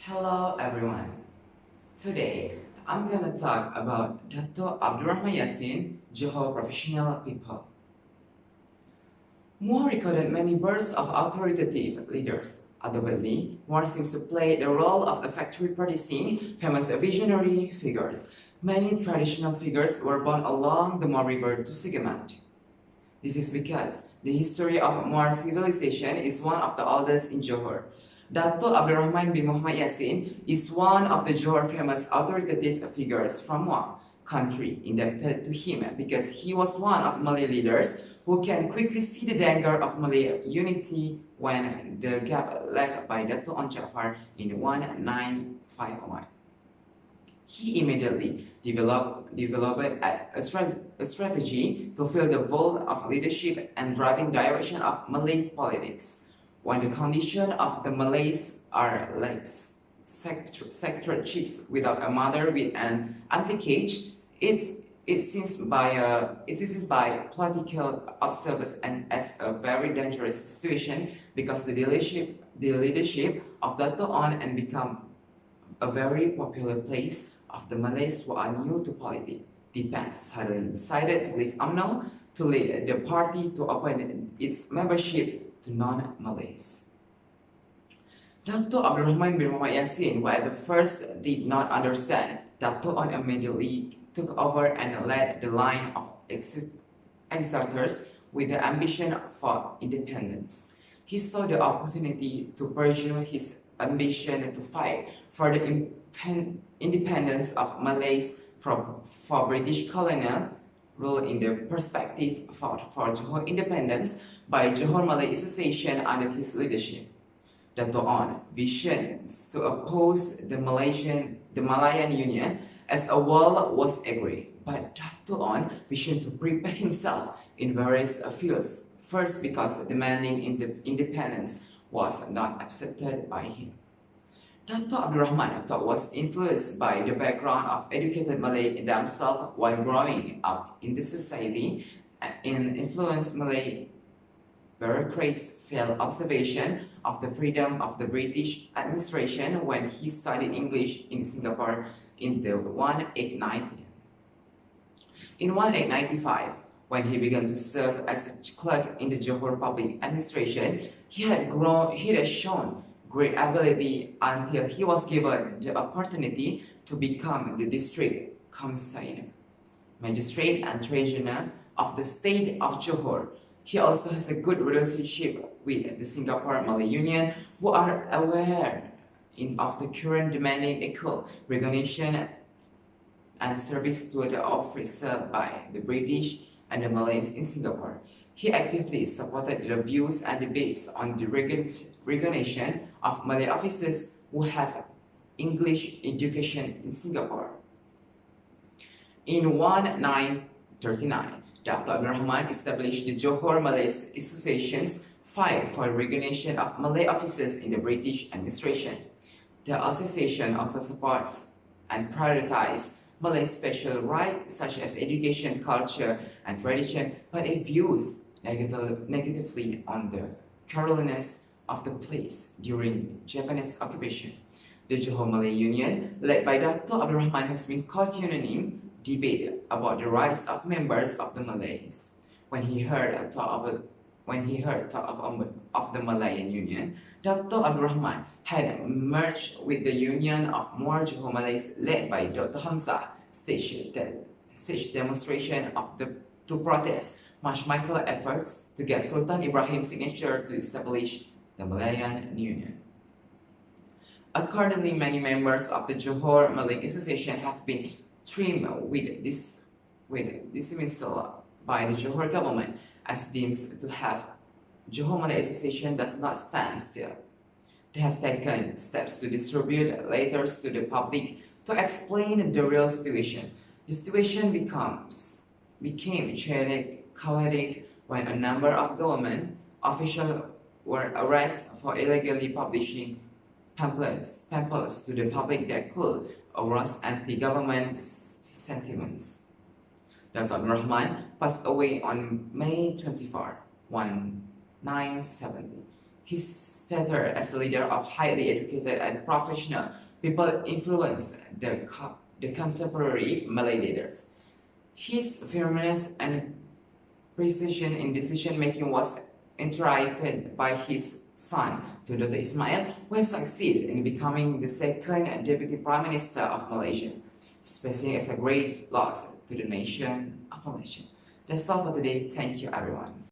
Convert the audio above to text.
Hello everyone. Today I'm gonna talk about Dato Abdurrahman Yassin, Johor professional people. Moore recorded many bursts of authoritative leaders. Ultimately, Moore seems to play the role of a factory producing famous visionary figures. Many traditional figures were born along the Moore River to Segamat. This is because the history of Moor civilization is one of the oldest in Johor. Dato Abdurrahman bin Muhammad Yassin is one of the Johor famous authoritative figures from Moor country, indebted to him because he was one of Malay leaders who can quickly see the danger of Malay unity when the gap left by Dato On Jafar in 1951. He immediately developed a strategy to fill the void of leadership and driving direction of Malay politics. When the condition of the Malays are like sector chicks without a mother with an empty cage, it is by political observers and as a very dangerous situation because the leadership of Dato On and become a very popular place of the Malays who are new to politics. The PAS suddenly decided to leave UMNO to lead the party to open its membership to non-Malays. Dato Abdurrahman bin Muhammad Yassin, who at the first did not understand, Dato On immediately took over and led the line of exalters with the ambition for independence. He saw the opportunity to pursue his ambition to fight for the independence of Malays for British colonial rule in the perspective for Johor independence by Johor Malay Association under his leadership. Dato On visions to oppose the Malayan Union as a wall was agreed, but Dato On visioned to prepare himself in various fields. First, because demanding independence was not accepted by him. Dato Abdurrahman was influenced by the background of educated Malay themselves while growing up in the society and influenced Malay bureaucrats' failed observation of the freedom of the British administration when he studied English in Singapore in the 1890. In 1895, when he began to serve as a clerk in the Johor public administration, he had shown great ability until he was given the opportunity to become the district commissioner, magistrate and treasurer of the state of Johor. He also has a good relationship with the Singapore Malay Union, who are aware of the current demanding equal recognition and service to the officer by the British and the Malays in Singapore. He actively supported the views and debates on the recognition of Malay officers who have English education in Singapore. In 1939, Dato Abdurrahman established the Johor Malay Association's fight for recognition of Malay officers in the British administration. The association also supports and prioritizes Malay special rights such as education, culture, and tradition, but it views negatively on the Carolines of the place during Japanese occupation. The Johor Malay Union, led by Dato Abdurrahman, has been continuing debate about the rights of members of the Malays. When he heard talk of the Malayan Union, Dato Abdurrahman had merged with the Union of more Johor Malays led by Dr. Hamzah, staged demonstration to protest Michael efforts to get Sultan Ibrahim's signature to establish the Malayan Union. Accordingly, many members of the Johor Malay Association have been trimmed with dismissal by the Johor government as deems to have Johor Malay Association does not stand still. They have taken steps to distribute letters to the public to explain the real situation. The situation became chaotic when a number of government officials were arrested for illegally publishing pamphlets to the public that could arouse anti-government sentiments. Dato Abdurrahman passed away on May 24, 1970. His stature as a leader of highly educated and professional people influenced the contemporary Malay leaders. His firmness and precision in decision-making was encouraged by his son, Dr. Ismail, who succeeded in becoming the second Deputy Prime Minister of Malaysia, especially as a great loss to the nation of Malaysia. That's all for today. Thank you, everyone.